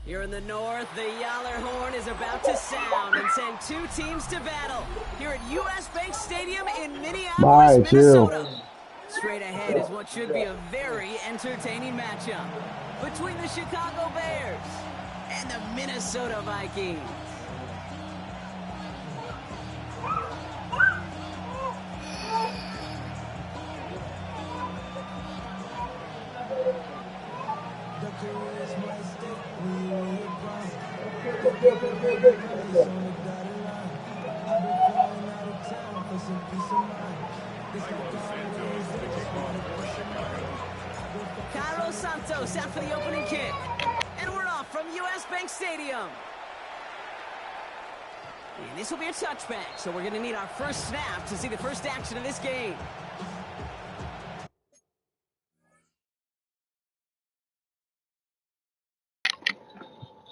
Here in the north, the Yaller horn is about to sound and send two teams to battle here at US Bank Stadium in Minneapolis, Minnesota. Straight ahead is what should be a very entertaining matchup between the Chicago Bears and the Minnesota Vikings. Cairo Santos out for the opening kick. And we're off from US Bank Stadium. And this will be a touchback, so we're going to need our first snap to see the first action of this game.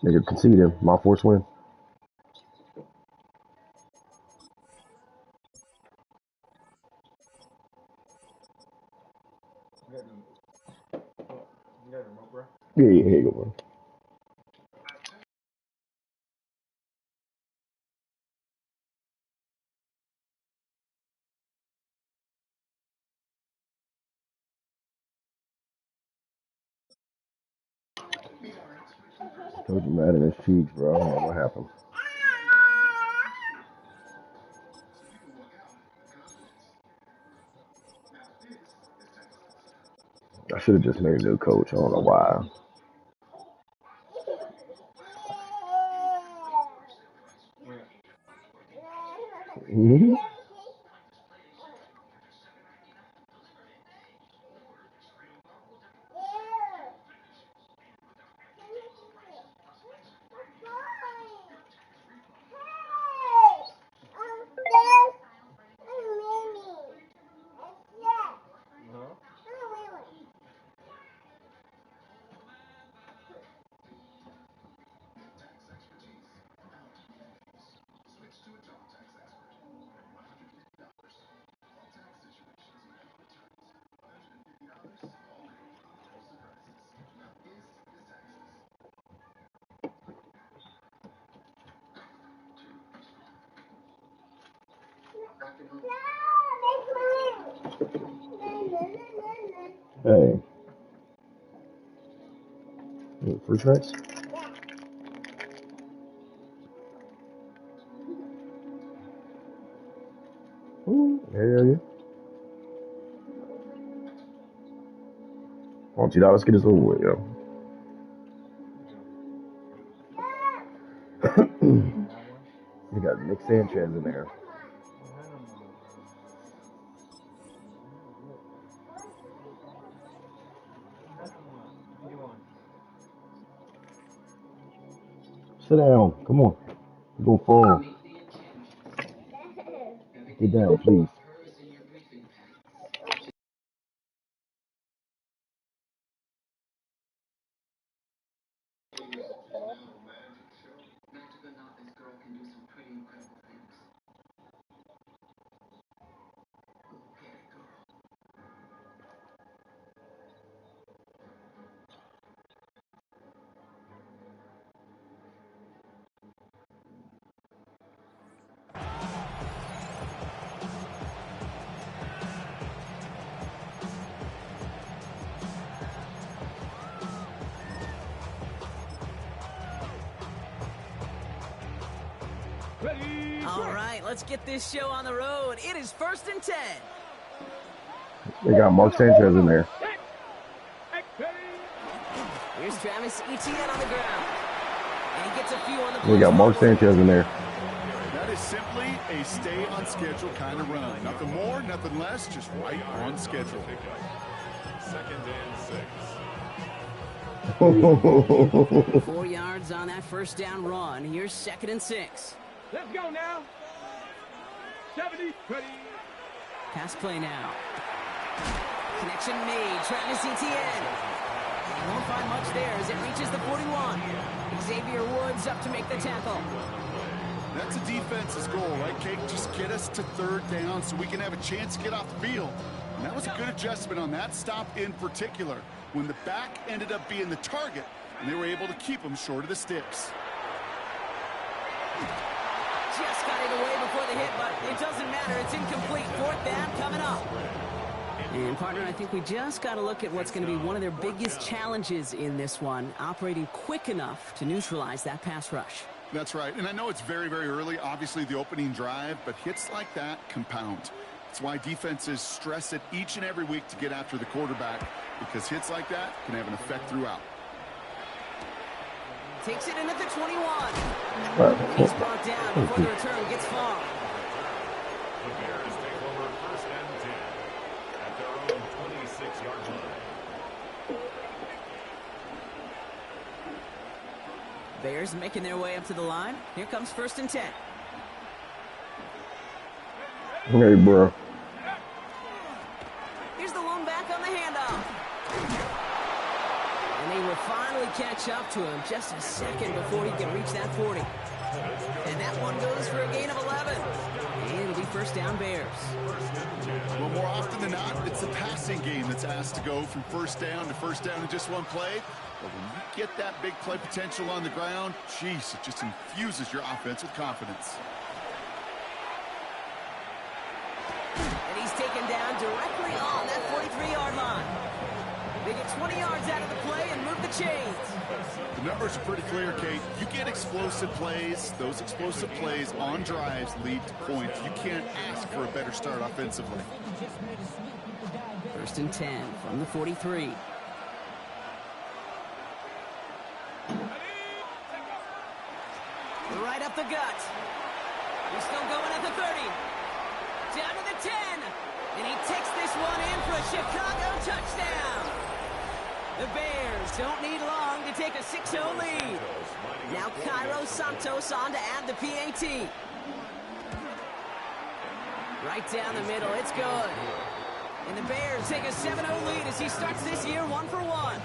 Nigga conceded. My force win. Yeah, here you go, bro. Told you mad in his cheeks, bro. I don't know what happened. I should have just made a new coach. I don't know why. Mm-hmm. Hey. Free tracks? Ooh, hell yeah. Why don't you let's get this over with, yo. You got Nick Sanchez in there. Sit down. Come on. You're going to fall. Get down, please. All right, let's get this show on the road. It is 1st and 10. They got Mark Sanchez in there. Here's Travis Etienne on the ground. And he gets a few on the They got Mark Sanchez in there. That is simply a stay on schedule kind of run. Nothing more, nothing less, just right on schedule. 2nd and 6. 4 yards on that first down run. Here's 2nd and 6. Let's go now. 70, ready. Pass play now. Connection made. Travis Etienne. He won't find much there as it reaches the 41. Xavier Woods up to make the tackle. That's a defense's goal, right, Kate? Just get us to 3rd down so we can have a chance to get off the field. And that was a good adjustment on that stop in particular. When the back ended up being the target, and they were able to keep them short of the sticks. Just got it away before the hit, but it doesn't matter. It's incomplete. 4th down coming up. And, partner, I think we just got to look at what's going to be one of their biggest challenges in this one, operating quick enough to neutralize that pass rush. That's right, and I know it's very, very early, obviously the opening drive, but hits like that compound. That's why defenses stress it each and every week to get after the quarterback, because hits like that can have an effect throughout. Takes it in at the 21. He's brought down before the return gets far. The Bears take over 1st and 10 at their own 26-yard line. Bears making their way up to the line. Here comes 1st and 10. Hey, bro. Here's the lone back on the handoff. And they will finally catch up to him just a second before he can reach that 40. And that one goes for a gain of 11. And it'll be 1st down Bears. Well, more often than not, it's the passing game that's asked to go from 1st down to 1st down in just one play. But when you get that big play potential on the ground, geez, it just infuses your offense with confidence. And he's taken down directly on that 43-yard line. They get 20 yards out of the play and move the chains. The numbers are pretty clear, Kate. You get explosive plays. Those explosive plays on drives lead to points. You can't ask for a better start offensively. 1st and 10 from the 43. Right up the gut. He's still going at the 30. Down to the 10. And he takes this one in for a Chicago touchdown. The Bears don't need long to take a 6-0 lead. Now Cairo Santos on to add the PAT. Right down the middle. It's good. And the Bears take a 7-0 lead as he starts this year 1-for-1.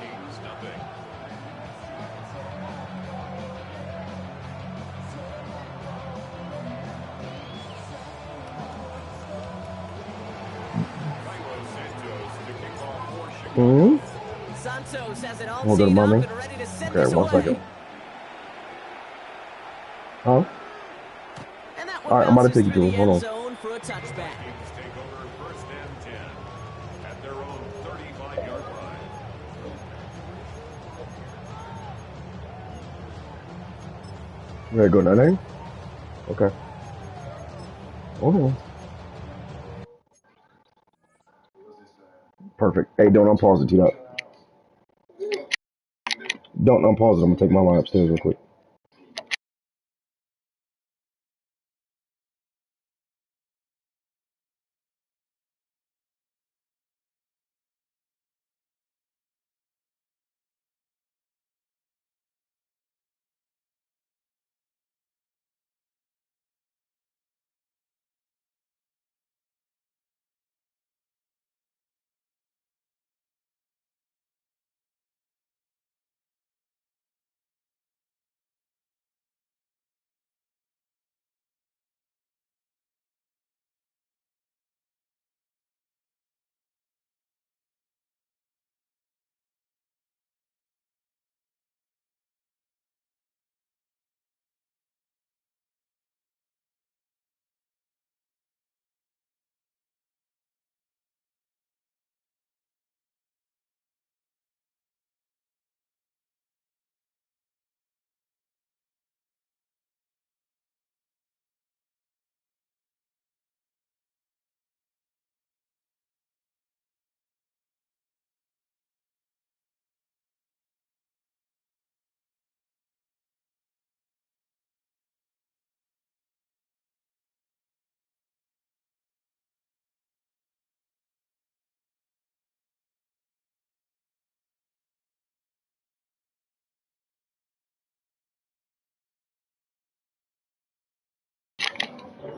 Santos has it all teed up and ready to send this away. Second. Huh? All right, I'm about to take you to it. Hold on. For a touchback. Take over 1st and 10 at their own 35-yard line. Ready to go now, name? Okay. Hold on. Perfect. Hey, don't unpause it, T-Dot. Don't unpause it. I'm going to take my line upstairs real quick.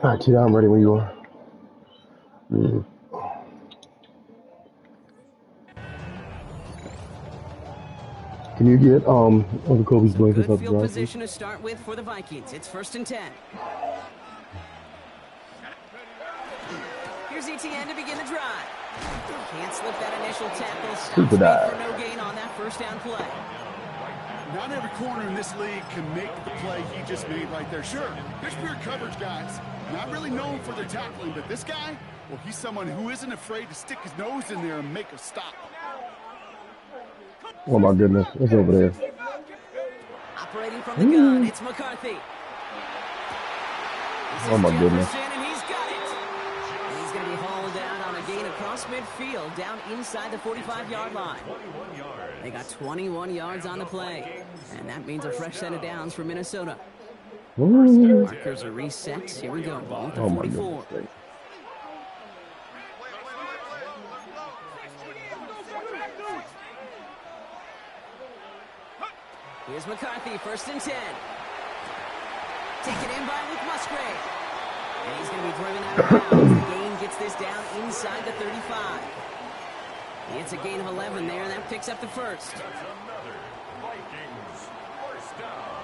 All right, T-Dot, I'm ready when you are. Can you get Uncle Kobe's blankets up the Field drive? Position to start with for the Vikings. It's 1st and 10. Here's ETN to begin the drive. Can't slip that initial tackle. Stops for no gain on that 1st down play. Not every corner in this league can make the play he just made right there. Sure, there's pure coverage guys. Not really known for their tackling, but this guy, well, he's someone who isn't afraid to stick his nose in there and make a stop. Oh my goodness, it's over there. Operating from the gun, it's McCarthy. Oh my goodness. And he's got it. And he's going to be hauled down on a gain across midfield, down inside the 45-yard line. They got 21 yards on the play, and that means a fresh set of downs for Minnesota. Ooh. Markers are reset. Here we go. Ball at the Oh my 44. goodness. Here's McCarthy, 1st and 10. Taken in by Luke Musgrave. And he's going to be driven out of bounds. The gain gets this down inside the 35. It's a gain of 11 there, and that picks up the first. That's another Vikings first down.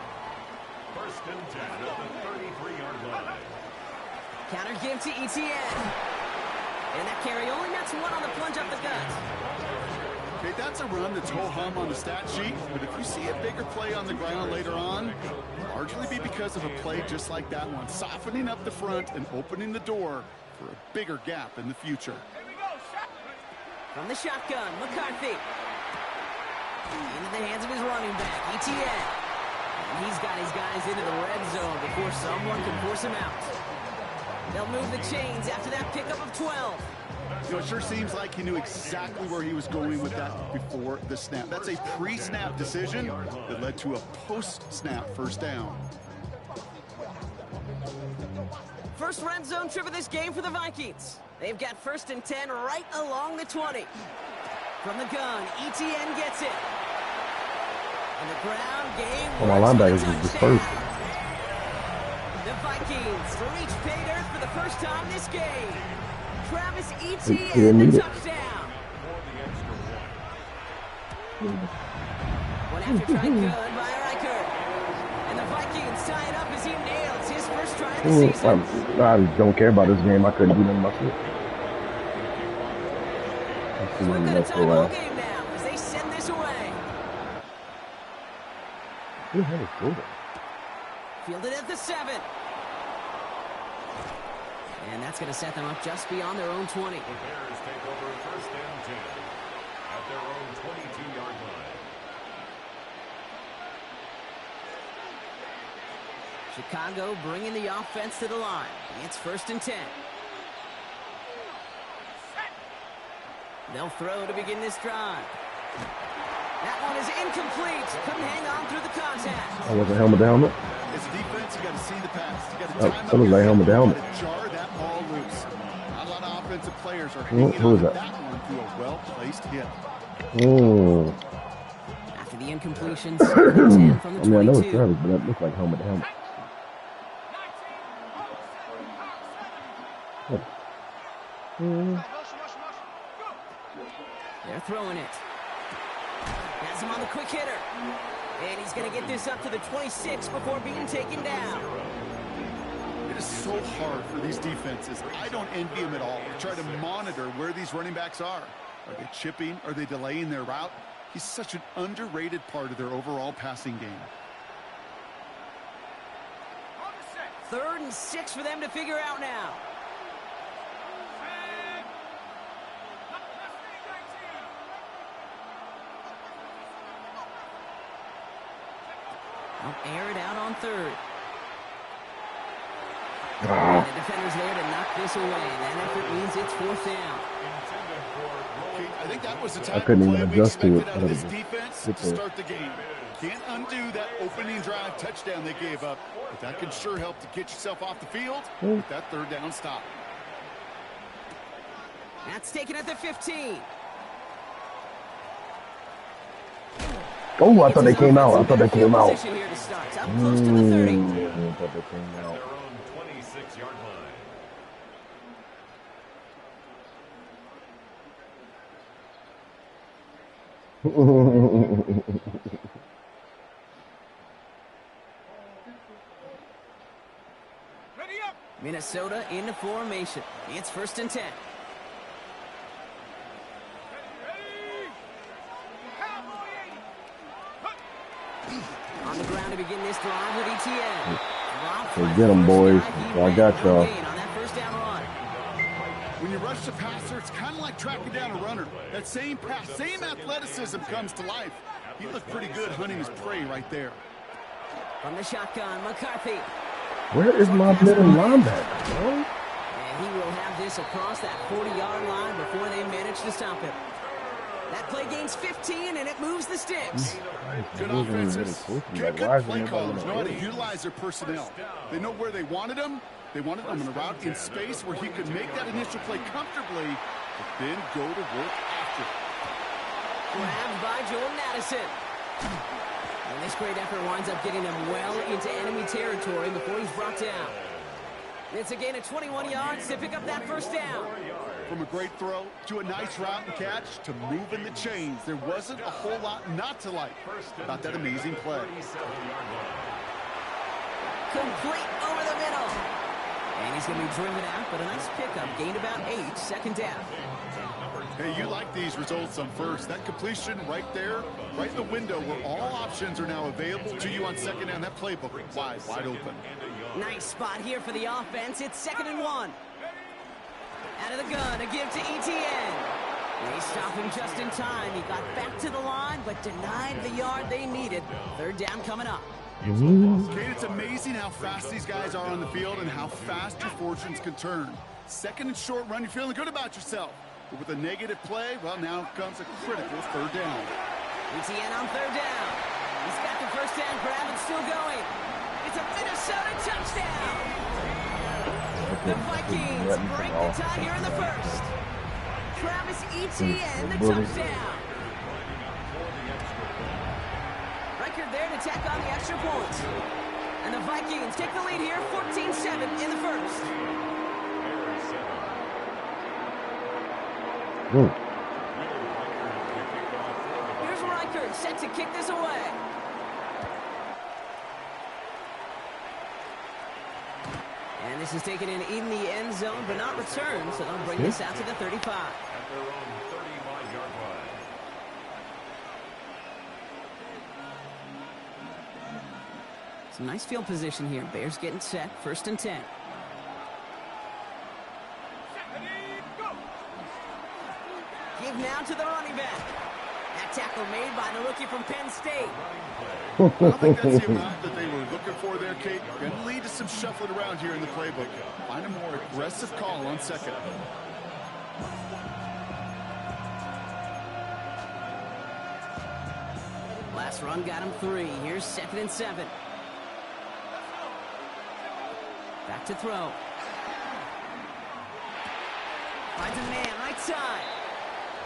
1st and 10 at the 33-yard line. Counter give to Etienne. And that carry only nets one on the plunge up the gut. Okay, that's a run that's ho-hum on the stat sheet, but if you see a bigger play on the ground later on, largely be because of a play just like that one, softening up the front and opening the door for a bigger gap in the future. From the shotgun, McCarthy. Into the hands of his running back, Etienne. And he's got his guys into the red zone before someone can force him out. They'll move the chains after that pickup of 12. You know, it sure seems like he knew exactly where he was going with that before the snap. That's a pre-snap decision that led to a post-snap first down. First red zone trip of this game for the Vikings. They've got 1st and 10 right along the 20. From the gun, Etienne gets it. And the ground game. Oh, my linebackers is dispersed. The Vikings reach pay dirt for the first time this game. Travis Etienne, the touchdown. One after try good by Reichert. And the Vikings tie it up as he nails his first try of the season. I don't care about this game. I couldn't do nothing myself. So we've got a tie ball game now as they send this away. Who the hell is Jordan? Fielded at the 7. And that's going to set them up just beyond their own 20. The Bears take over 1st and 10 at their own 22-yard line. Chicago bringing the offense to the line. It's 1st and 10. They'll throw to begin this drive. That one is incomplete. Couldn't hang on through the contact. Oh, was it helmet to helmet? As a defense, you got to see the pass. You got to time That was like helmet to helmet. jar that ball loose. Not a lot of offensive players are hanging Who on is to that? that one through a well-placed hit. Oh. After the incompletion, 10 from the 22. I mean, I know it's Travis, but that looks like helmet to helmet. They're throwing it. Has him on the quick hitter. And he's going to get this up to the 26 before being taken down. It is so hard for these defenses. I don't envy them at all. Try to monitor where these running backs are. Are they chipping? Are they delaying their route? He's such an underrated part of their overall passing game. 3rd and 6 for them to figure out now. They'll air it out on 3rd. And the defender's there to knock this away. That effort means it's 4th down. Okay, I think that was the type I couldn't of even play we adjust to expected it. out of this I had to defense sit to there. start the game. Can't undo that opening drive touchdown they gave up, but that can sure help to get yourself off the field with that 3rd down stop. That's taken at the 15. Oh, I thought they came out. I thought they came out. Position here to start. Up close to the 30. I thought they came Their out. own 26-yard line. Ready up. Minnesota into formation. It's 1st and 10. Ready. Cowboy 80. On the ground to begin this drive with ETN. So get them, boys. I got y'all. When you rush the passer, it's kind of like tracking down a runner. That same pass, same athleticism comes to life. He looked pretty good hunting his prey right there. From the shotgun, McCarthy. Where is my middle linebacker, bro? And he will have this across that 40-yard line before they manage to stop him. That play gains 15, and it moves the sticks. Good offenses. Good play callers know how to utilize their personnel. They know where they wanted him. They wanted him in a route in space where he could make that initial play comfortably, but then go to work after. Grabbed by Jordan Addison. And this great effort winds up getting him well into enemy territory before he's brought down. It's a gain of 21 yards to pick up that first down. From a great throw to a nice route and catch to moving the chains, there wasn't a whole lot not to like about that amazing play. Complete over the middle. And he's going to be driven out, but a nice pickup. Gained about 8, second down. Hey, you like these results on first. That completion right there, right in the window where all options are now available to you on second down. That playbook wide open. Nice spot here for the offense. It's 2nd and 1. Out of the gun, a give to ETN. They stop him just in time. He got back to the line, but denied the yard they needed. Third down coming up. Kate, it's amazing how fast these guys are on the field and how fast your fortunes can turn. Second and short run, you're feeling good about yourself. But with a negative play, well, now comes a critical third down. ETN on third down. He's got the first down grab and still going. It's a Minnesota touchdown. The Vikings break the tie here in the first. Travis Etienne, the touchdown. Reichard there to tack on the extra point. And the Vikings take the lead here, 14-7 in the first. Here's Reichard set to kick this away. And this is taken in the end zone, but not returned, so they'll bring this out to the 35. At their own 35-yard line. Some nice field position here. Bears getting set, 1st and 10. Give now to the running back. That tackle made by the rookie from Penn State. I don't think that's the amount that they were looking for there, Kate. Going to lead to some shuffling around here in the playbook. Find a more aggressive call on second. Last run got him 3. Here's 2nd and 7. Back to throw. Finds a man right side.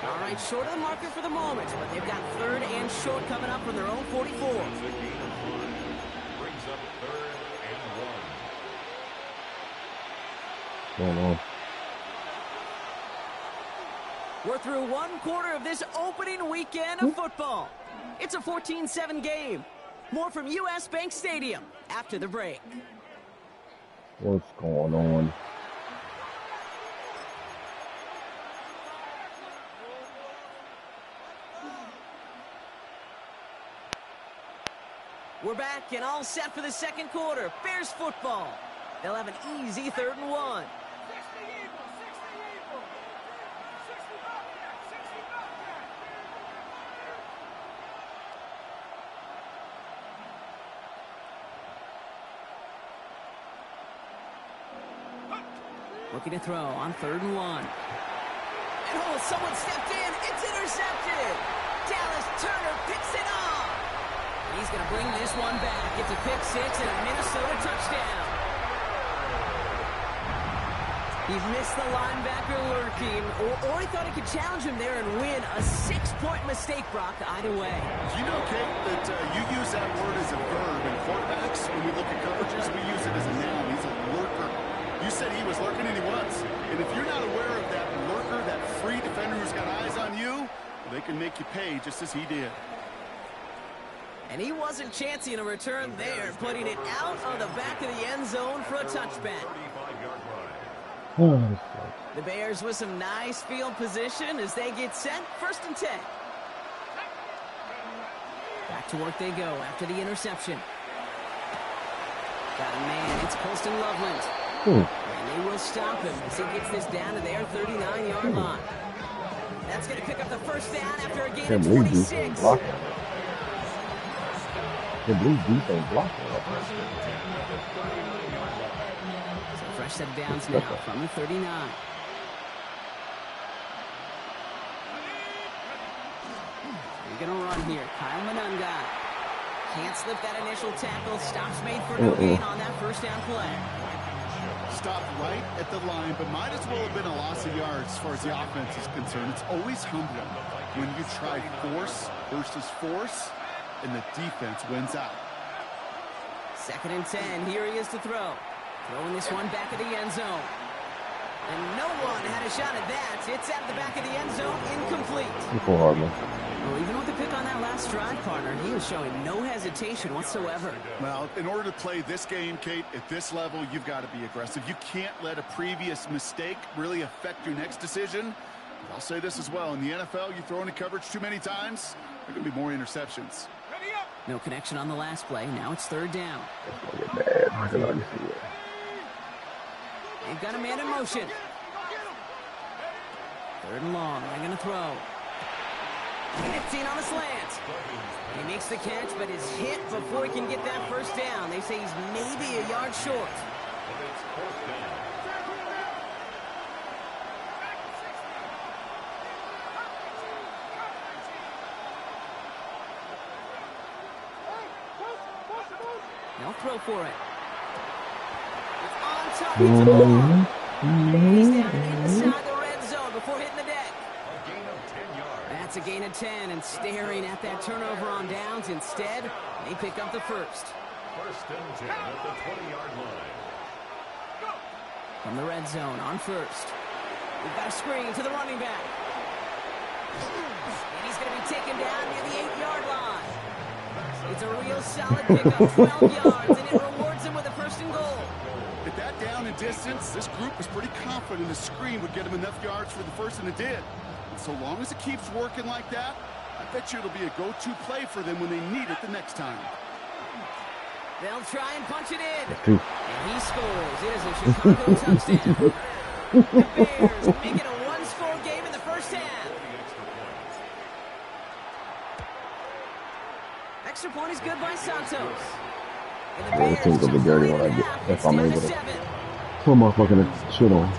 All right, short of the marker for the moment, but they've got 3rd and short coming up from their own 44. Brings up 3rd and 1. Going on. We're through one quarter of this opening weekend of football. It's a 14-7 game. More from US Bank Stadium after the break. What's going on? We're back and all set for the second quarter. Bears football. They'll have an easy 3rd and 1. Looking to throw on 3rd and 1. And oh, someone stepped in. It's intercepted. Dallas Turner picks it off. He's going to bring this one back. It's a pick 6 and a Minnesota touchdown. He missed the linebacker lurking, or he thought he could challenge him there and win. A 6-point mistake, Brock, either way. You know, Kate, that you use that word as a verb in quarterbacks. When we look at coverages, we use it as a noun. He's a lurker. You said he was lurking, and he was. And if you're not aware of that lurker, that free defender who's got eyes on you, they can make you pay just as he did. And he wasn't chancing a return there, putting it out of the back of the end zone for a touchback. The Bears with some nice field position as they get set, 1st and 10. Back to work they go after the interception. Got a man. It's Colston Loveland. And they will stop him as he gets this down to their 39-yard line. That's going to pick up the first down after a gain of 26. The blue defense blocked. So fresh set of downs now from the 39. They're going to run here. Kyle Monunga can't slip that initial tackle. Stops made for no gain on that first down play. Stopped right at the line, but might as well have been a loss of yards as far as the offense is concerned. It's always humbling when you try force versus force, and the defense wins out. 2nd and 10. Here he is to throw. Throwing this one back of the end zone. And no one had a shot at that. It's at the back of the end zone, incomplete. Well, even with the pick on that last drive, partner, he was showing no hesitation whatsoever. Well, in order to play this game, Kate, at this level, you've got to be aggressive. You can't let a previous mistake really affect your next decision. But I'll say this as well. In the NFL, you throw into coverage too many times, there are going to be more interceptions. No connection on the last play. Now it's 3rd down. They've got a man in motion. 3rd and long. They're going to throw. 15 on the slant. He makes the catch, but is hit before he can get that first down. They say he's maybe a yard short. They'll throw for it. It's on top. He's a ball. He's down inside the red zone before hitting the deck. That's a gain of 10, and staring at that turnover on downs. Instead, they pick up the first. 1st and 10 at the 20-yard line. From the red zone on first. We've got a screen to the running back. And he's going to be taken down near the 8-yard line. It's a real solid pickup, 12 yards, and it rewards him with a 1st and goal. At that down and distance, this group was pretty confident the screen would get him enough yards for the first, and it did. And so long as it keeps working like that, I bet you it'll be a go-to play for them when they need it the next time. They'll try and punch it in. And he scores. It is a Chicago touchdown. The Bears make it a one-score game in the first half. Extra point is good by Santos. And the Bears things will be dirty when I get, if I'm able to put my fucking shit on.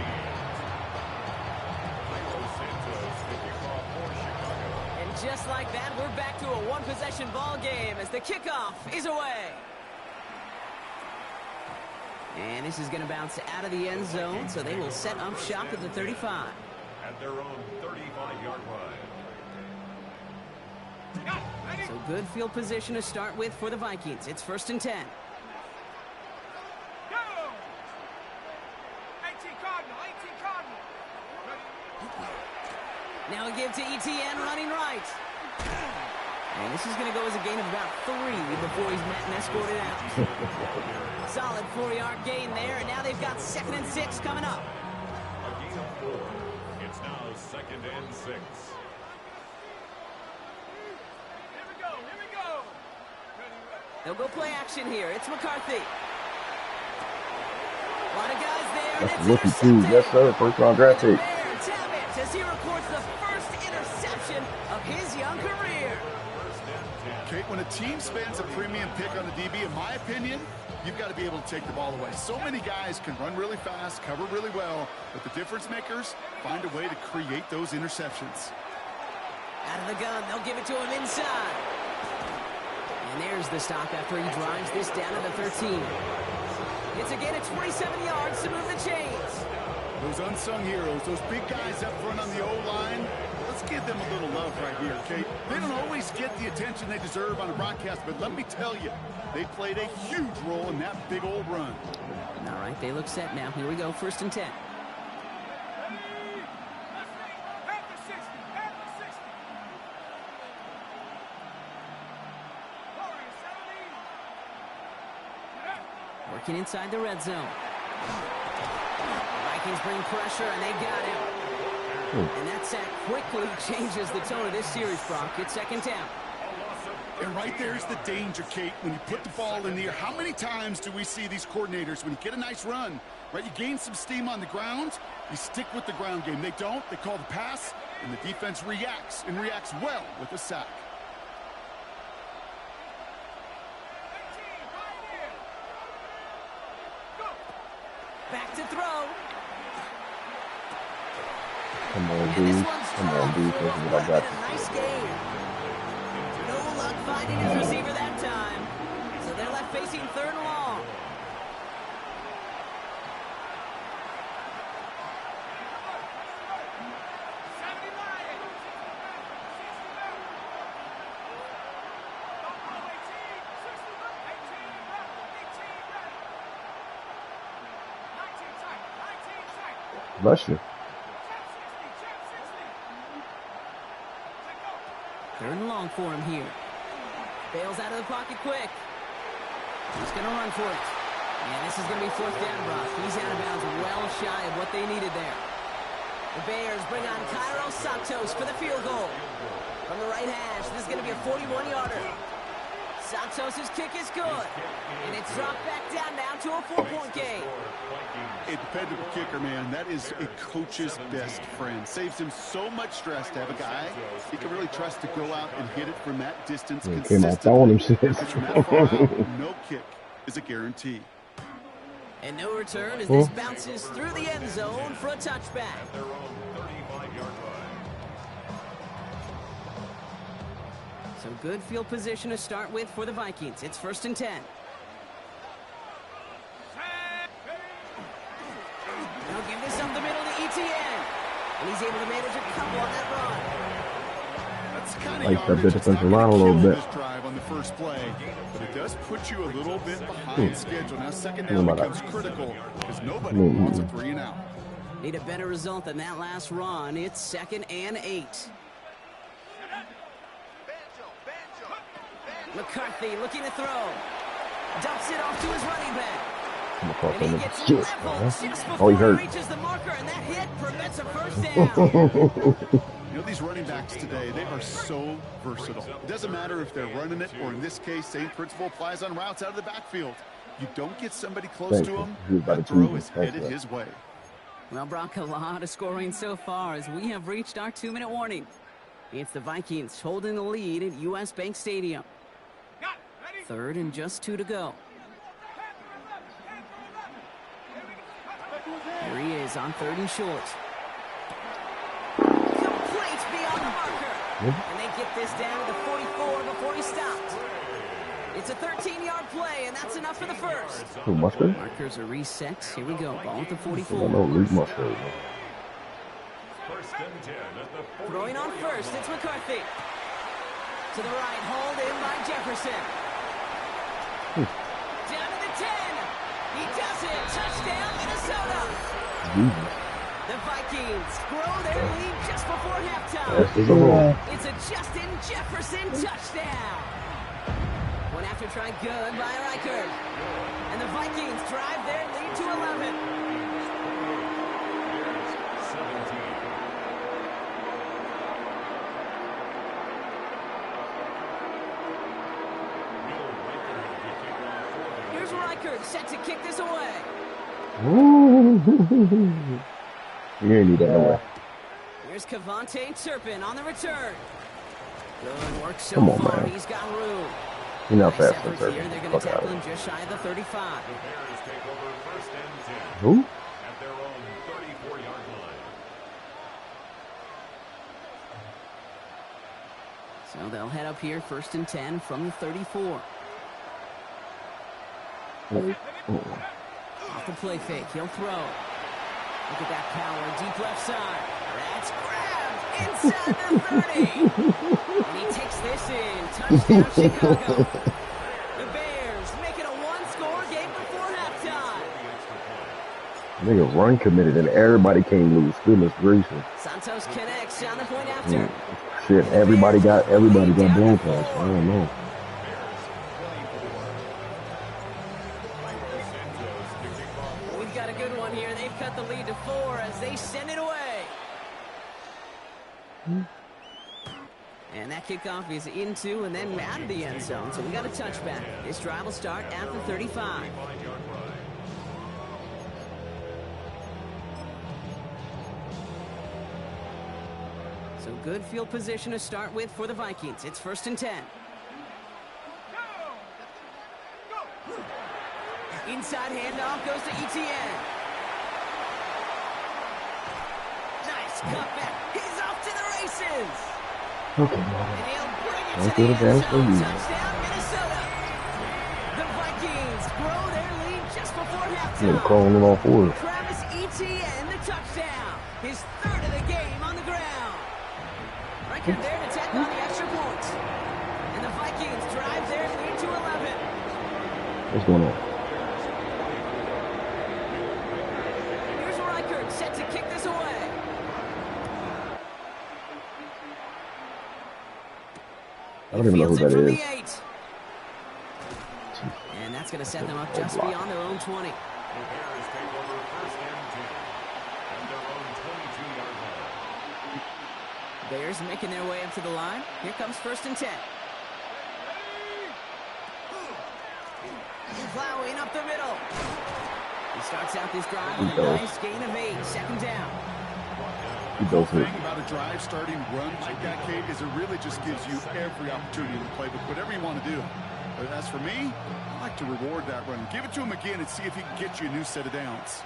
And just like that, we're back to a one-possession ball game as the kickoff is away. And this is going to bounce out of the end zone, so they will set up shop at the 35. At their own 35-yard line. So good field position to start with for the Vikings. It's 1st and 10. Go! 18 Cardinal, 18 Cardinal. Now a give to ETN running right. And this is going to go as a gain of about 3 before he's met and escorted out. Solid 4-yard gain there, and now they've got 2nd and 6 coming up. A gain of 4. It's now 2nd and 6. They'll go play action here. It's McCarthy. A lot of guys there. And it's Rookie too, yes sir. 1st-round draft pick. Tabbett as he records the first interception of his young career. Kate, when a team spends a premium pick on the DB, in my opinion, you've got to be able to take the ball away. So many guys can run really fast, cover really well, but the difference makers find a way to create those interceptions. Out of the gun, they'll give it to him inside. And there's the stop after he drives this down to the 13. It's a gain of 27 yards to move the chains. Those unsung heroes, those big guys up front on the O-line, let's give them a little love right here, Kate. They don't always get the attention they deserve on a broadcast, but let me tell you, they played a huge role in that big old run. All right, they look set now. Here we go, 1st and 10. Working inside the red zone. Vikings bring pressure, and they got him. And that sack quickly changes the tone of this series, Brock. It's 2nd down. A loss of And right there's the danger, Kate, when you put the ball in the air. How many times do we see these coordinators, when you get a nice run, right, you gain some steam on the ground, you stick with the ground game. They don't. They call the pass, and the defense reacts, and reacts well with a sack. Back to throw. Come on, dude. Come on, dude. This is what I got. Nice game. No luck finding his receiver that time. So they're left facing 3rd and long. Bless you. 3rd and long for him here. Bails out of the pocket quick. He's going to run for it. And this is going to be 4th down, Brock. He's out of bounds well shy of what they needed there. The Bears bring on Cairo Santos for the field goal. From the right hash, this is going to be a 41-yarder. Santos' kick is good. And it's dropped back down now to a 4-point game. A dependable kicker, man. That is a coach's best friend. Saves him so much stress to have a guy he can really trust to go out and hit it from that distance consistently. From that far out, no kick is a guarantee. And no return as this bounces through the end zone for a touchback. Their own 35-yard line. So good field position to start with for the Vikings. It's 1st and 10. Now give this up the middle to ETN. And he's able to manage a couple on that run. That's kind of Like that yardage. It's not defensive line a gonna little kill bit. this drive on the first play, but it does put you a little bit behind schedule. Now 2nd down becomes critical because nobody wants a 3 and out. Need a better result than that last run. It's 2nd and 8. McCarthy looking to throw. Dumps it off to his running back. And he gets leveled just before he reaches the marker, and that hit prevents a 1st down. You know, these running backs today, they are so versatile. It doesn't matter if they're running it, or in this case, same principle applies on routes out of the backfield. You don't get somebody close to him, that throw is headed his way. Well, Brock, a lot of scoring so far as we have reached our 2-minute warning. It's the Vikings holding the lead at U.S. Bank Stadium. 3rd and just 2 to go. Here he is on 3rd and short. Complete beyond the marker. And they get this down to the 44 before he stopped. It's a 13-yard play, and that's enough for the first. Markers are reset. Here we go. Ball at the 44. Throwing on first, it's McCarthy. To the right, hauled in by Jefferson. Down to the 10. He does it. Touchdown, Minnesota. The Vikings grow their lead just before halftime. It's a Justin Jefferson touchdown. One after try good by Reichard. And the Vikings drive their lead to 11. 17. Here's Reichard set to kick this away. You ain't need that no way. Here's Kevontae Turpin on the return. Good work so Come on, far. man. He's got room. You're not Nice fast effort enough, here. They're going Fuck to out tackle of him just shy of the 35. The Bears take over 1st and 10 Who? at their own 34-yard line. So they'll head up here 1st and 10 from the 34. Off the play fake. He'll throw. Look at that power. Deep left side. That's grabbed inside the 30. And he takes this in. Touchdown, Chicago. The Bears make it a one-score game before halftime. Nigga run committed and everybody came loose. Goodness gracious. Santos connects on the point after. Shit, everybody got blown past. I don't know. We've got a good one here. They've cut the lead to 4 as they send it away. And that kickoff is into and then out of the end zone, so we got a touchback. This drive will start at the 35. So good field position to start with for the Vikings. It's 1st and 10. Inside handoff goes to Etienne. Nice cutback. He's off to the races. Okay, And he'll bring it don't to do the the end dance for zone. you. Touchdown, Minnesota. The Vikings grow their lead just before You're halftime. crawling on forward. Travis Etienne, the touchdown. His 3rd of the game on the ground. Record there to tack on the extra point. And the Vikings drive their lead to 11. What's going on? Here's Reichert set to kick this away. I don't even know who Fields it that from is. the 8. And that's going to set them up just beyond their own 20. The Bears take over 1st and 10 at their own 22-yard line. Bears making their way up to the line. Here comes 1st and 10. Plowing up the middle. He starts out this drive with a nice gain of 8. 2nd down. He does The it. thing about a drive starting run like that, Kate, is it really just gives you every opportunity to play with whatever you want to do. But as for me, I like to reward that run. Give it to him again and see if he can get you a new set of downs.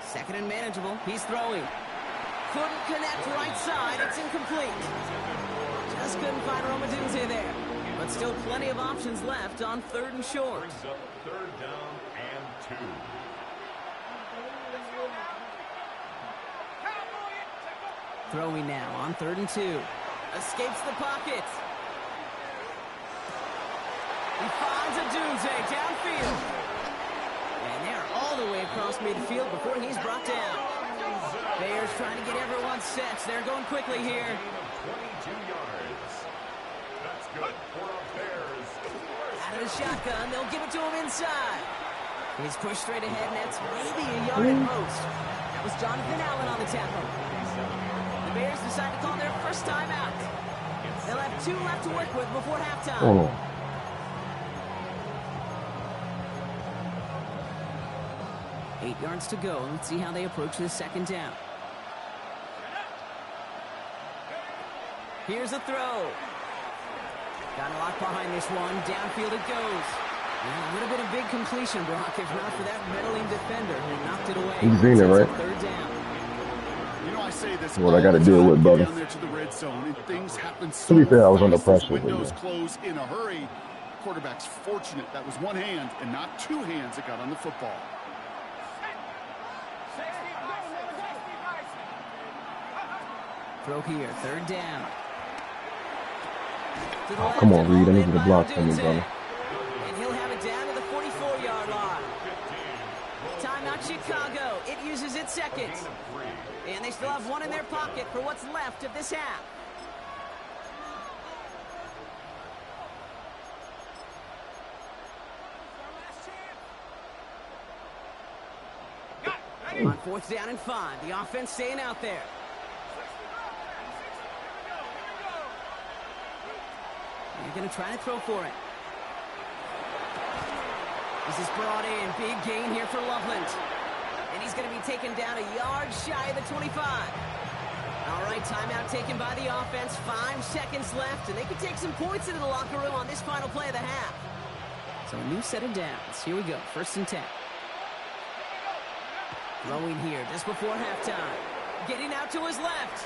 Second and manageable. He's throwing. Couldn't connect right side. It's incomplete. Just couldn't find Romadunze there. But still plenty of options left on 3rd and short. Brings up 3rd down and 2. Throwing now on 3rd and 2. Escapes the pocket. He finds Odunze downfield. And they're all the way across midfield before he's brought down. Bears trying to get everyone set. They're going quickly here. 22 yards. That's good for a Bears. Out of the shotgun, they'll give it to him inside. He's pushed straight ahead, and that's maybe a yard at most. That was Jonathan Allen on the tackle. The Bears decide to call their first time out. They'll have 2 left to work with before halftime. Hold on. Eight yards to go. Let's see how they approach this 2nd down. Here's a throw. Got a lock behind this one. Downfield it goes. And a little bit of big completion, Brock, if not for that meddling defender who knocked it away. You've seen it, right? 3rd down. You know, I say this What I got to deal with, buddy. down there to the red zone, and things happen To be fair, I was under fast, pressure, but windows yeah. close in a hurry. Quarterback's fortunate that was one hand and not 2 hands that got on the football. Throw here, 3rd down. To the Oh, left come on, and Reed. I hauled need in you to by block for me, Odunze. brother. And he'll have it down to the 44-yard line. Timeout Chicago. It uses its seconds. And they still have 1 in their pocket for what's left of this half. On 4th down and 5, the offense staying out there. They're going to try to throw for it. This is brought in. Big gain here for Loveland. And he's going to be taken down a yard shy of the 25. All right, timeout taken by the offense. 5 seconds left, and they can take some points into the locker room on this final play of the half. So a new set of downs. Here we go, 1st and 10. Throwing here just before halftime. Getting out to his left.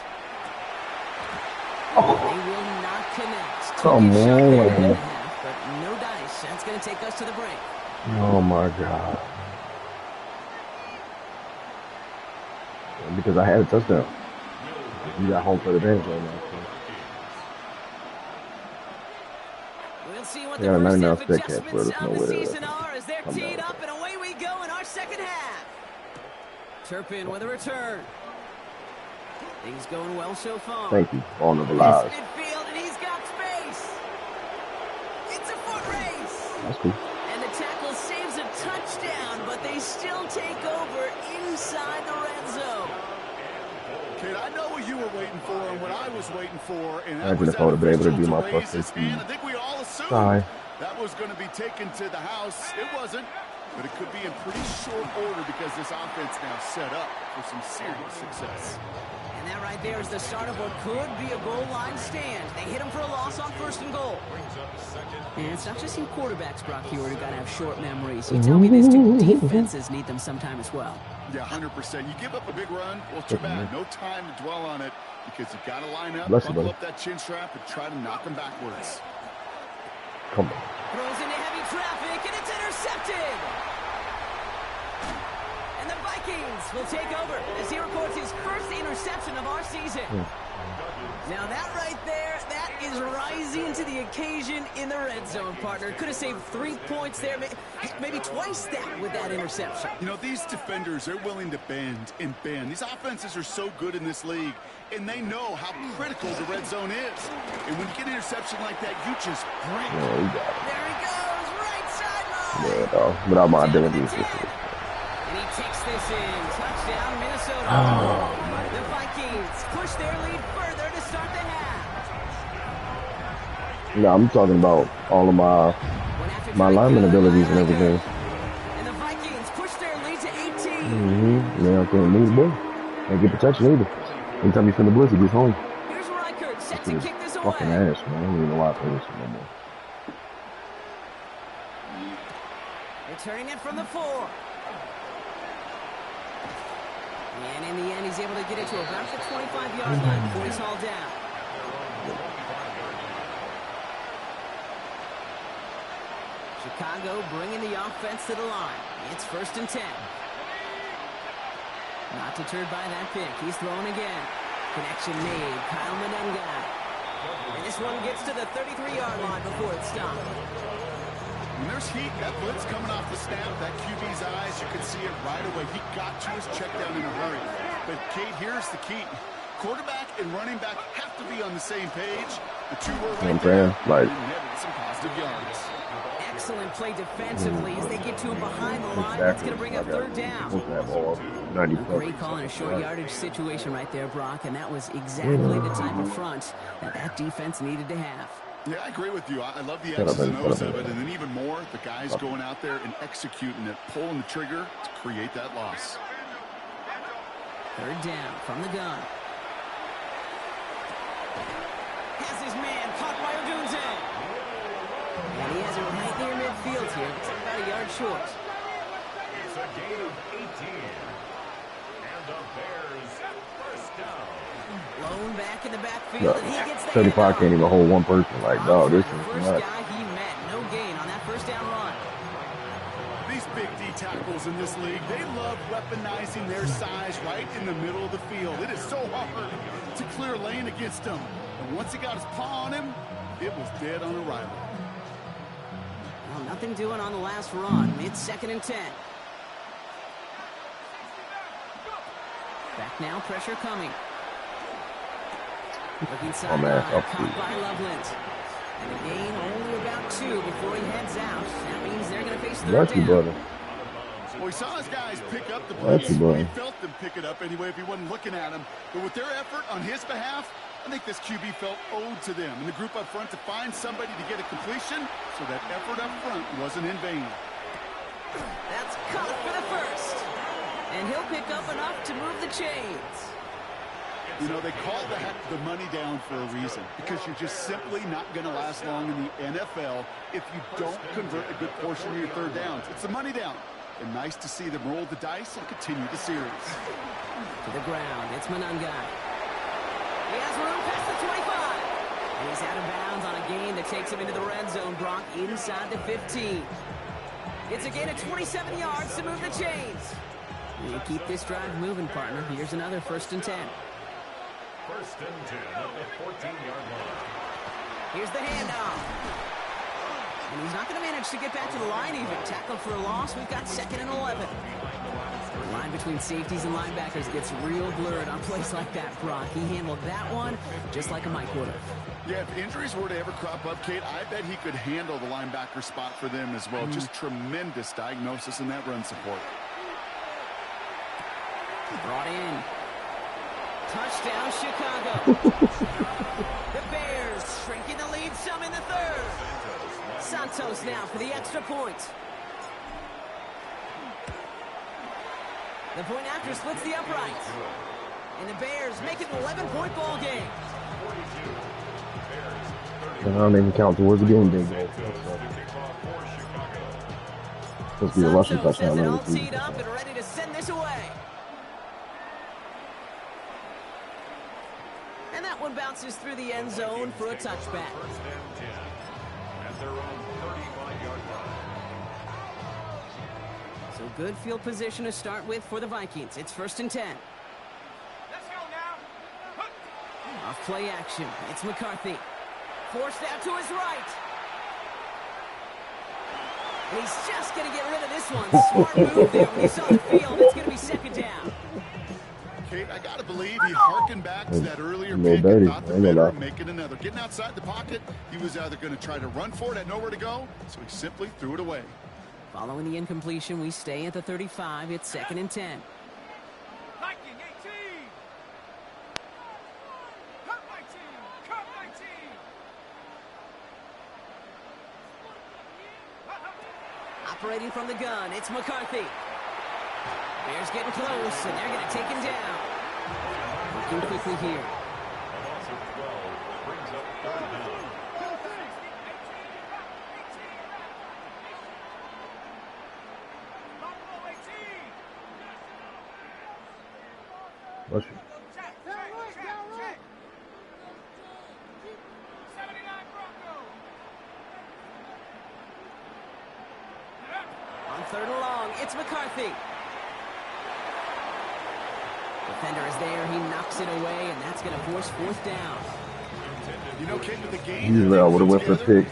They will not connect. Come on. But no dice. That's going to take us to the break. Oh, my God. Because I had a touchdown. You got home for the advantage right now. So. We'll see what They the got a first 99 half stick catch, adjustments but there's no of the way to season are as they're come teed down. up, and away we go in our second half. Turpin with a return. Things going well so far. Thank you. On the lives. Midfield, and he's got space. It's a foot race. That's cool. And the tackle saves a touchdown, but they still take over inside the red zone. Kid, I know what you were waiting for and what I was waiting for, and I could have been able to do my first 15. I think we all assumed that was going to be taken to the house. It wasn't, but it could be in pretty short order because this offense now set up for some serious success. And that right there is the start of what could be a goal line stand. They hit him for a loss on 1st and goal. And it's not just in quarterbacks, Brock Huard, who got to have short memories. You tell me this too, defenses need them sometime as well. Yeah, 100%. You give up a big run, well, too bad. No time to dwell on it because you got to line up, buckle up that chin strap, and try to knock them backwards. Come on. Throws into heavy traffic, and it's intercepted. And the Vikings will take over as he records his first interception of our season. Now that right there, that is rising to the occasion in the red zone, partner. Could have saved 3 points there, maybe twice that with that interception. You know, these defenders, they're willing to bend and bend. These offenses are so good in this league, and they know how critical the red zone is. And when you get an interception like that, you just break. Yeah, there he goes, right sideline. Yeah, no, without my abilities. And he takes this in. Touchdown, Minnesota. The Vikings push their lead further to start the half. No, I'm talking about all of my lineman abilities and everything. And the Vikings push their lead to 18. Yeah, I can't need the ball. Can't get protection either. Anytime you feel the blitz, he gets home. Here's Reichert set to kick this away. Fucking ass, man. I don't even know why I play this no more. Returning it from the 4. And in the end, he's able to get it to about the 25-yard line before he's hauled down. Chicago bringing the offense to the line. It's 1st and 10. Not deterred by that pick. He's throwing again. Connection made. Kyle Monangai. And this one gets to the 33-yard line before it's stopped. When there's heat, that blitz coming off the snap, that QB's eyes, you can see it right away. He got to his check down in a hurry. But, Kate, here's the key. Quarterback and running back have to be on the same page. The two were right there. Like, some positive yards. Excellent play defensively as they get to him behind the line. That's going to bring up 3rd down. Great call in a short yardage situation right there, Brock, and that was exactly the type of front that defense needed to have. Yeah, I agree with you. I love the X's and O's of it, and then even more, the guys going out there and executing it, pulling the trigger to create that loss. 3rd down from the gun. Has his man caught by Odunze. And he has it right near midfield here. It's about a yard short. It's a gain of 18. And the Bears 1st down. Blown back in the backfield, and he gets the 35 can't even hold one person. Like, dog, this is first nuts. guy he met. No gain on that 1st down run. These big D tackles in this league, they love weaponizing their size right in the middle of the field. It is so hard to clear lane against them. And once he got his paw on him, it was dead on arrival. Well, nothing doing on the last run. It's 2nd and 10. Back now, pressure coming. Looking sideline, caught by Loveland. And a gain only about 2 before he heads out. That means they're going to face 3rd down. Brother. Well, he saw his guys pick up the blitz. He felt them pick it up anyway if he wasn't looking at him. But with their effort on his behalf, I think this QB felt owed to them and the group up front to find somebody to get a completion, so that effort up front wasn't in vain. That's caught for the 1st. And he'll pick up enough to move the chains. You know, they call that the money down for a reason, because you're just simply not going to last long in the NFL if you don't convert a good portion of your 3rd downs. It's the money down. And nice to see them roll the dice and continue the series. To the ground, it's Monangai. He has room past the 25. And he's out of bounds on a gain that takes him into the red zone, Brock, inside the 15. It's a gain of 27 yards to move the chains. You keep this drive moving, partner. Here's another 1st and 10. 1st and 10 at the 14-yard line. Here's the handoff. And he's not going to manage to get back to the line even. Tackle for a loss. We've got 2nd and 11. The line between safeties and linebackers gets real blurred on plays like that, Brock. He handled that one just like a Mike would have. Yeah, if injuries were to ever crop up, Kate, I bet he could handle the linebacker spot for them as well. Just tremendous diagnosis in that run support. Brought in. Touchdown, Chicago. The Bears shrinking the lead some in the 3rd. Santos now for the extra point. The point after splits the uprights. And the Bears make it an 11-point ball game. I don't even count towards the game day. Supposed to be a rushing touchdown. Santos has it all teed up and ready to send this away. And that one bounces through the end zone for a touchback. So good field position to start with for the Vikings. It's 1st and 10. Let's go now. Off play action. It's McCarthy. Forced out to his right. And he's just going to get rid of this one. Smart move there when he saw the field. It's going to be 2nd down. Kate, I got to believe he harkened back to that earlier pick and thought the better making another. Getting outside the pocket, he was either going to try to run for it, had nowhere to go, so he simply threw it away. Following the incompletion, we stay at the 35. It's 2nd and 10. Viking 18. Cut 19. Cut 19. Operating from the gun, it's McCarthy. Bears getting close, and they're going to take him down. Working quickly here. A loss of 12 brings up 3rd down. Rush. Check, check, check, check. 79 Bronco. On 3rd and long, it's McCarthy. Defender is there. He knocks it away, and that's going to force 4th down. You know, Kate, with the game, usually I would have went for a pick,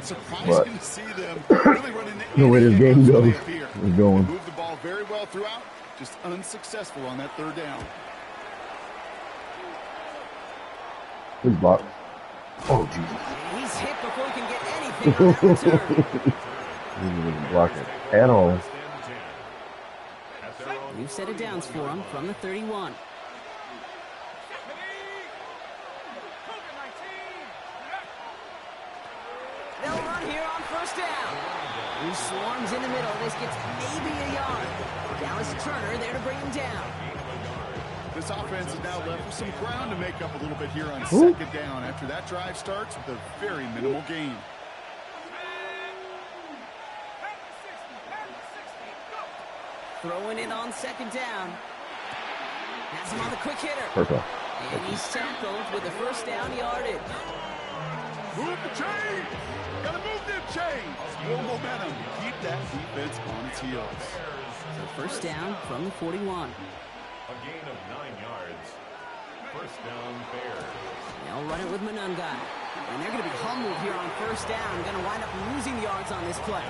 but to see them really running the way this game goes, it's going. Moved the ball very well throughout, just unsuccessful on that 3rd down. Good block. Oh, Jesus. He's hit before he can get anything on that return. He didn't block it at all. New set of downs for him from the 31. They'll run here on 1st down. He swarms in the middle. This gets maybe a yard. Dallas Turner there to bring him down. This offense is now left with some ground to make up a little bit here on 2nd down after that drive starts with a very minimal gain. Throwing it on 2nd down. Has him on the quick hitter. Perfect. And he's tackled with the 1st down yardage. Move the chains! Gotta move them chains! More momentum. Keep that defense on its heels. So 1st down from the 41. A gain of 9 yards. 1st down, Bears. They'll run it with Monunga. And they're going to be humbled here on 1st down. Going to wind up losing yards on this play.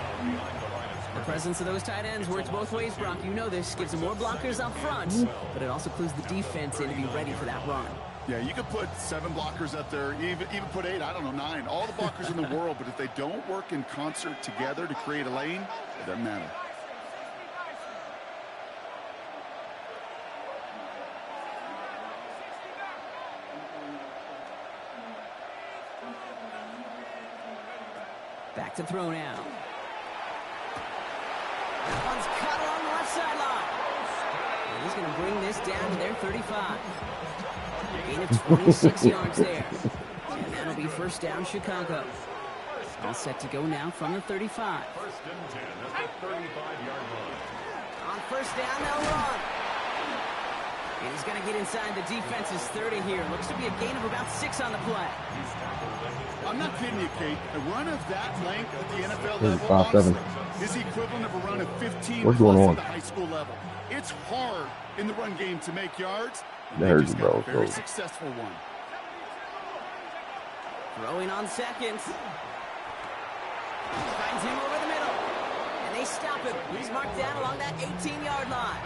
The presence of those tight ends works both ways, Brock. You know this. Gives them more blockers up front, but it also clues the defense in to be ready for that run. Yeah, you could put 7 blockers up there, even put 8, I don't know, 9. All the blockers in the world, but if they don't work in concert together to create a lane, it doesn't matter. Back to throw now. That one's cut along the left sideline. And he's going to bring this down to their 35. Gain of 26 yards there. And that'll be 1st down, Chicago. All set to go now from the 35. 1st and 10 at the 35-yard line. On 1st down, they'll run. And he's going to get inside the defense's 30 here. Looks to be a gain of about 6 on the play. I'm not kidding you, Kate. A run of that length at the NFL level 5-7. is the equivalent of a run of 15 What's going on? at the high school level. It's hard in the run game to make yards. There They just you got go, a very coach. successful one. Throwing on 2nd. Finds Sends him over the middle. And they stop him. He's marked down along that 18-yard line.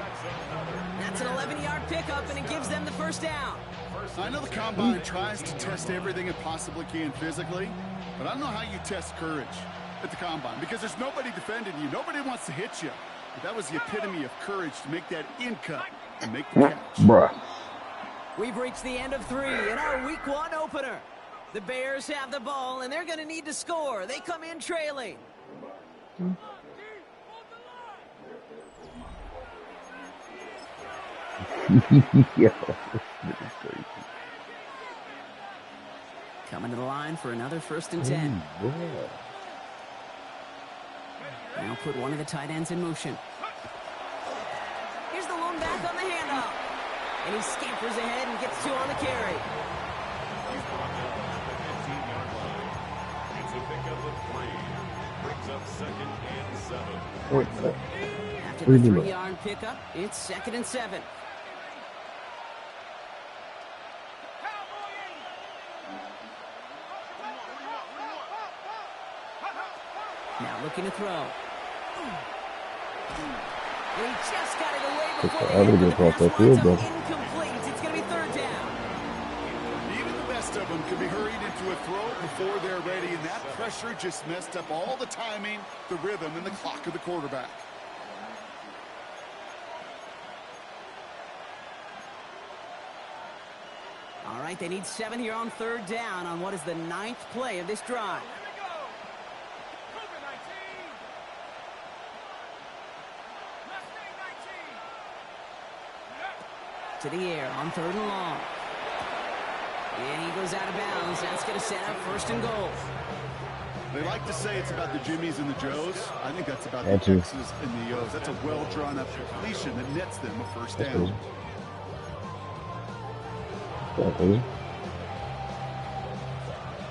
That's an 11-yard pickup, and it gives them the first down. I know the Combine tries to test everything it possibly can physically, but I don't know how you test courage at the Combine because there's nobody defending you. Nobody wants to hit you. But that was the epitome of courage to make that in cut and make the catch. Bruh. We've reached the end of 3 in our Week 1 opener. The Bears have the ball, and they're going to need to score. They come in trailing. Yo, Coming to the line for another 1st and 10. Now put one of the tight ends in motion. Here's the lone back on the handoff. And he scampers ahead and gets 2 on the carry. He's brought down at the 15-yard line. It's a pickup of 3. Brings up 2nd and 7. After the 3-yard pickup, it's 2nd and 7. Now looking to throw. And he just got it away before the end of the pass winds up incomplete. It's going to be 3rd down. Even the best of them can be hurried into a throw before they're ready, and that pressure just messed up all the timing, the rhythm, and the clock of the quarterback. All right, they need 7 here on 3rd down on what is the 9th play of this drive. To the air on 3rd and long. And he goes out of bounds. That's going to set up 1st and goal. They like to say it's about the Jimmies and the Joes. I think that's about the X's and the O's. That's a well-drawn-up completion that nets them a 1st down.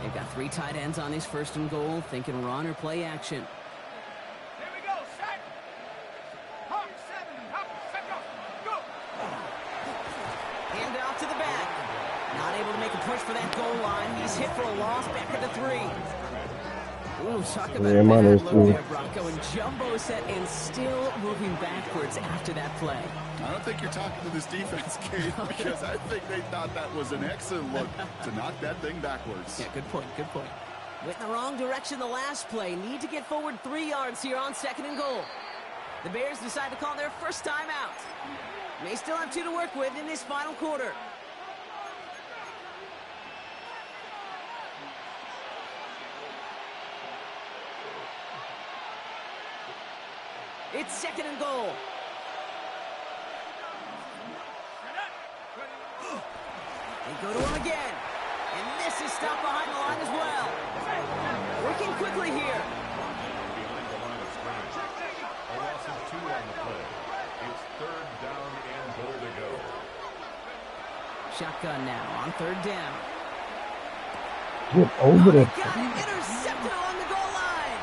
They've got 3 tight ends on this 1st and goal, thinking run or play action. Push for that goal line. He's hit for a loss back at the 3. Ooh, talk about a bad look there, Bronco. And jumbo set and still moving backwards after that play. I don't think you're talking to this defense, Kate, because I think they thought that was an excellent look to knock that thing backwards. Yeah, good point, good point. Went in the wrong direction the last play. Need to get forward 3 yards here on 2nd and goal. The Bears decide to call their first time out. May still have 2 to work with in this final quarter. It's 2nd and goal. They go to him again. And this is stopped behind the line as well. Working quickly here. Behind the line of scrimmage. A loss of 2 on the play. It's 3rd down and goal to go. Shotgun now on 3rd down. Get over there. Got it. Intercepted along the goal line.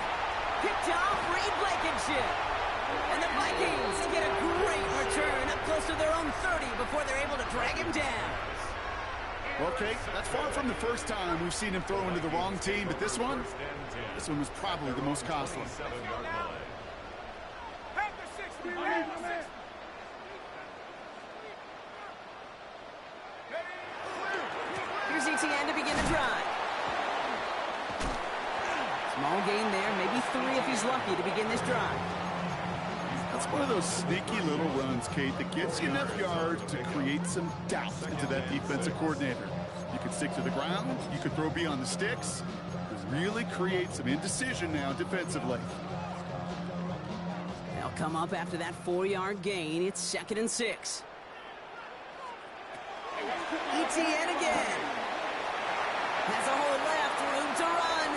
Picked off Reed Blankenship. And the Vikings get a great return up close to their own 30 before they're able to drag him down. Okay, that's far from the first time we've seen him throw into the wrong team, but this one was probably the most costly. Here's ETN to begin the drive. Small gain there, maybe 3 if he's lucky to begin this drive. That's one of those sneaky little runs, Kate, that gets you enough yards to create some doubt into that defensive coordinator. You could stick to the ground, you could throw beyond the sticks, really create some indecision now defensively. They'll come up after that 4-yard gain. It's 2nd and 6. ETN again. Has a hole left, room to run.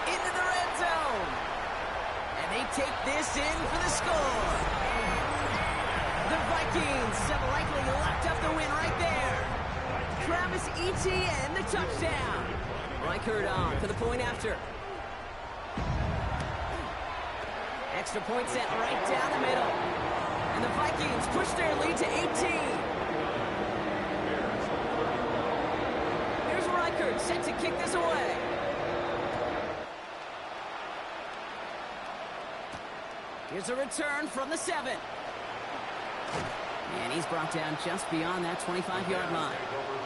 Into the red zone. And they take this in for the score. The Vikings have likely locked up the win right there. Travis Etienne, the touchdown. Reichert on for the point after. Extra point set right down the middle. And the Vikings push their lead to 18. Here's Reichert set to kick this away. Here's a return from the 7. And he's brought down just beyond that 25-yard line.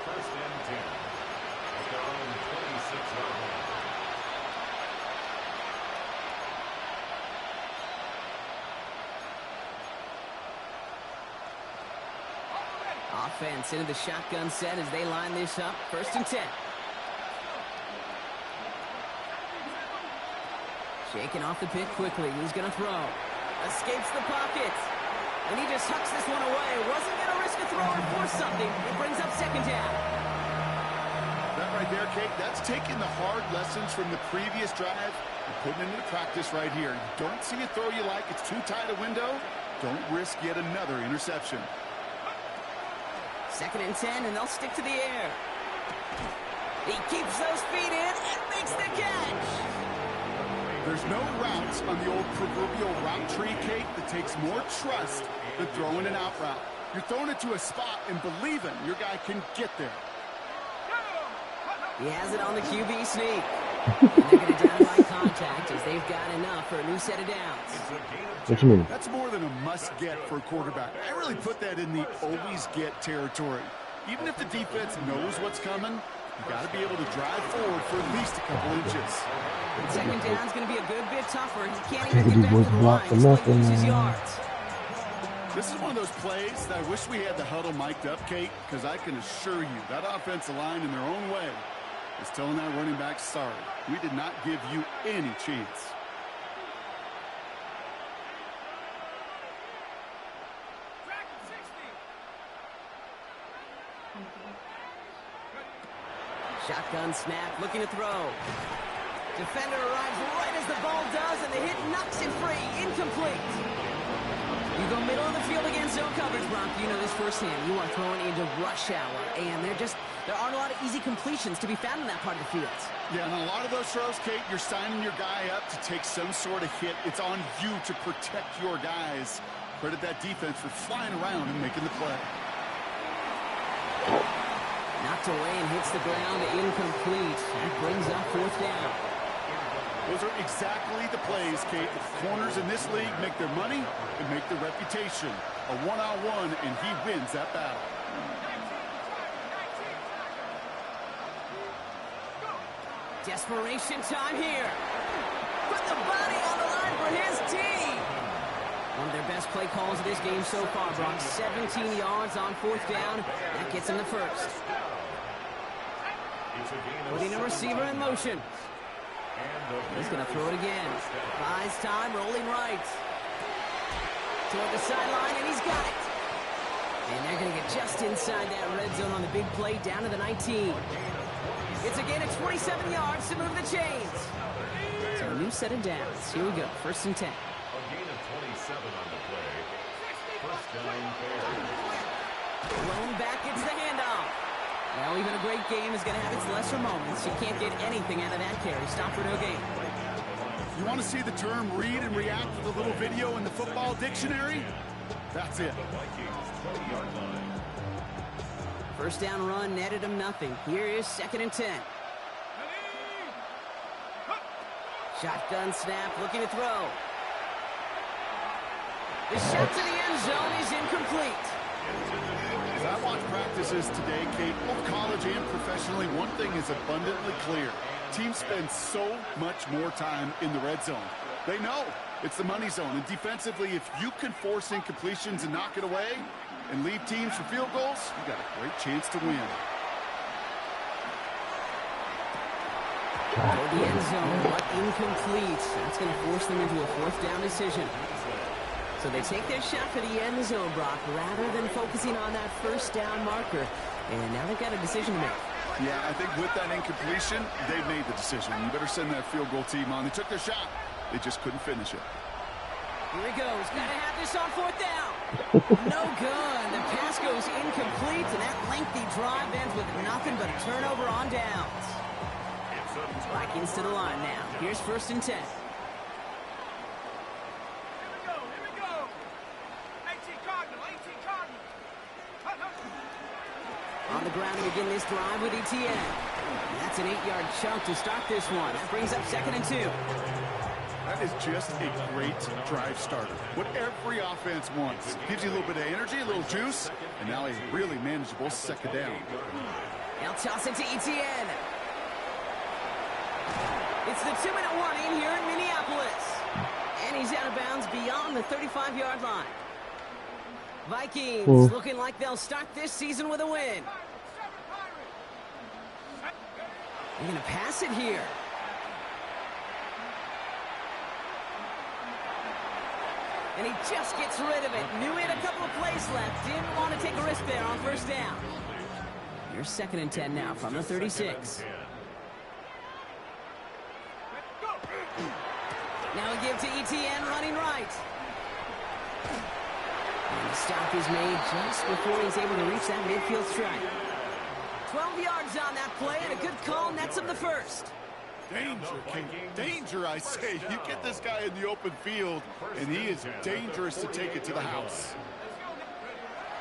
First and 10. At their own 26-yard line. Offense into the shotgun set as they line this up. First and 10. Shaking off the pick quickly. He's going to throw. Escapes the pocket. And he just hucks this one away. Wasn't going to risk a throw or force something. It brings up second down. That right there, Kate, that's taking the hard lessons from the previous drive and putting it into practice right here. You don't see a throw you like. It's too tight a window. Don't risk yet another interception. Second and 10, and they'll stick to the air. He keeps those feet in and makes the catch. There's no routes on the old proverbial route tree, Kate, that takes more trust than throwing an out route. You're throwing it to a spot and believing your guy can get there. He has it on the QB sneak. And they're going to down by contact as they've got enough for a new set of downs. What you mean? That's more than a must-get for a quarterback. I really put that in the always-get territory. Even if the defense knows what's coming, you got to be able to drive forward for at least a couple inches. Second down's going to be a good bit tougher. He can't even get back to the line until he loses yards. This is one of those plays that I wish we had the huddle mic'd up, Kate, because I can assure you that offensive line in their own way is telling that running back, sorry, we did not give you any chance. Shotgun snap, looking to throw. Defender arrives right as the ball does, and the hit knocks it free. Incomplete. You go middle of the field against zone coverage, Brock. You know this firsthand. You are throwing into rush hour, and there aren't a lot of easy completions to be found in that part of the field. Yeah, and a lot of those throws, Kate, you're signing your guy up to take some sort of hit. It's on you to protect your guys. Credit that defense for flying around and making the play. Knocked away and hits the ground, incomplete. That brings up fourth down. Those are exactly the plays, Kate. The corners in this league make their money and make their reputation. A one-on-one, and he wins that battle. Desperation time here. Put the body on the line for his team. One of their best play calls of this game so far, Brock. 17 yards on fourth down. That gets him the first. Putting a receiver in motion. He's going to throw it again. Buys time, rolling right. Toward the sideline, and he's got it. And they're going to get just inside that red zone on the big play, down to the 19. It's a gain of 27 yards to move the chains. So a new set of downs. Here we go, first and 10. A gain of 27 on the play. First down, Bears. Thrown back, it's the handoff. Well, even a great game is going to have its lesser moments. You can't get anything out of that carry. Stop for no gain. You want to see the term read and react with a little video in the football dictionary? That's it. First down run netted him nothing. Here is second and 10. Shotgun snap, looking to throw. The shot to the end zone is incomplete. As I watch practices today, Kate, both college and professionally, one thing is abundantly clear. Teams spend so much more time in the red zone. They know it's the money zone. And defensively, if you can force incompletions and knock it away and lead teams for field goals, you got a great chance to win. Toward the end zone, but incomplete. That's going to force them into a fourth down decision. So they take their shot for the end zone, Brock, rather than focusing on that first down marker. And now they've got a decision to make. Yeah, I think with that incompletion, they've made the decision. You better send that field goal team on. They took their shot. They just couldn't finish it. Here he goes. Got to have this on fourth down. No good. The pass goes incomplete, and that lengthy drive ends with nothing but a turnover on downs. Vikings to the line now. Here's first and 10. On the ground to begin this drive with ETN. That's an 8-yard chunk to start this one. That brings up second and 2. That is just a great drive starter. What every offense wants. Gives you a little bit of energy, a little juice, and now a really manageable second down. Now toss it to Etienne. It's the 2-minute warning here in Minneapolis. And he's out of bounds beyond the 35-yard line. Vikings looking like they'll start this season with a win. They're going to pass it here. And he just gets rid of it. Knew he had a couple of plays left. Didn't want to take a risk there on first down. Here's 2nd and 10 now from the 36. Now a give to Etienne running right. And the stop is made just before he's able to reach that midfield strike. 12 yards on that play, and a good call nets him the first. Danger, King. Danger, I say. You get this guy in the open field, and he is dangerous to take it to the house.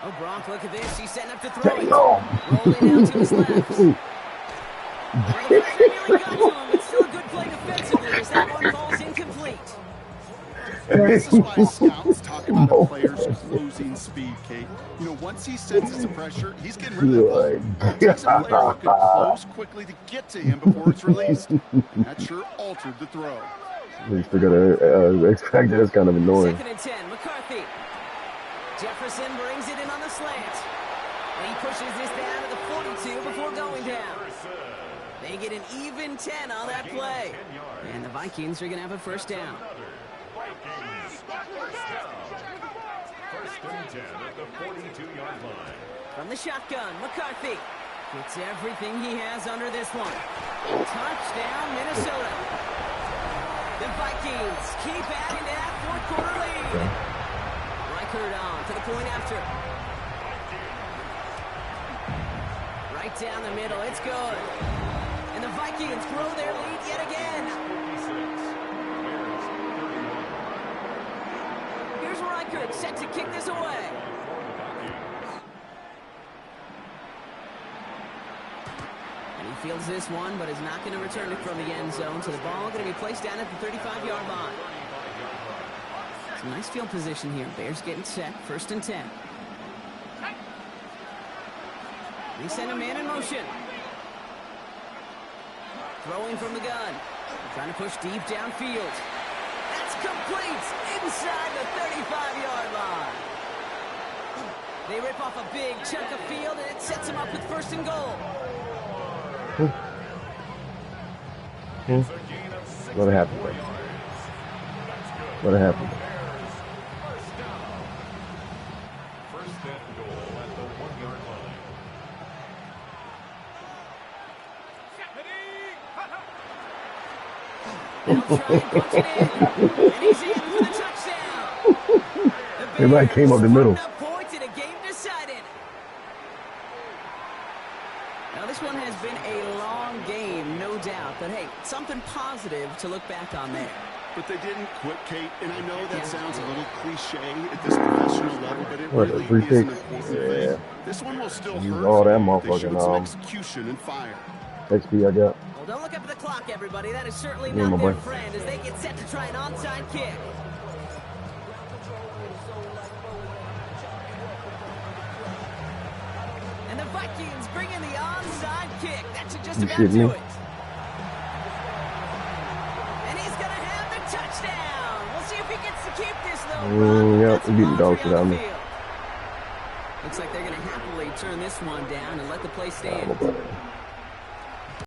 Oh, Gronk, look at this. He's setting up to throw it. Rolling down to his left. Well, the pressure nearly got to him, but still a good play defensively as that one falls incomplete. This is why scouts talk about a player's closing speed, Kate. You know, once he senses the pressure, he's getting rid of the ball. It takes a player who can close quickly to get to him before it's released. And that sure altered the throw. We still gotta expect that's kind of annoying. 2nd and 10, McCarthy. Jefferson brings it in on the slant. And he pushes this down to the 42 before going down. They get an even 10 on that play. And the Vikings are going to have a first down. First and 10 at the 42-yard line. From the shotgun, McCarthy gets everything he has under this one. Touchdown, Minnesota. The Vikings keep adding to that fourth-quarter lead. Reichard on to the point after. Right down the middle, it's good. And the Vikings grow their lead yet again. Here's Reichard set to kick this away. And he fields this one, but is not going to return it from the end zone. So the ball going to be placed down at the 35-yard line. Some nice field position here. Bears getting set. 1st and 10. They send a man in motion. Throwing from the gun. Trying to push deep downfield. That's complete inside the 35-yard line. They rip off a big chunk of field, and it sets them up with 1st and goal. What happened? What happened? First and goal at the 1-yard line. They'll try and punch it in, and he's in for the touchdown. Everybody came up the middle. Points and a game decided. Now this one has been a long game, no doubt, but hey, something positive to look back on there. But they didn't quit, Kate, and I know that sounds a little cliche at this professional level, but it really is an important thing. This one will still hurt. All that but they showed some motherfucking execution and fire. XP I got. Well, don't look up at the clock, everybody. That is certainly not their friend as they get set to try an onside kick. And the Vikings bring in the onside kick. That should just about do it. And he's going to have the touchdown. We'll see if he gets to keep this, though. Yep, he beat the dog shit out of me. Looks like they're going to happily turn this one down and let the play stand.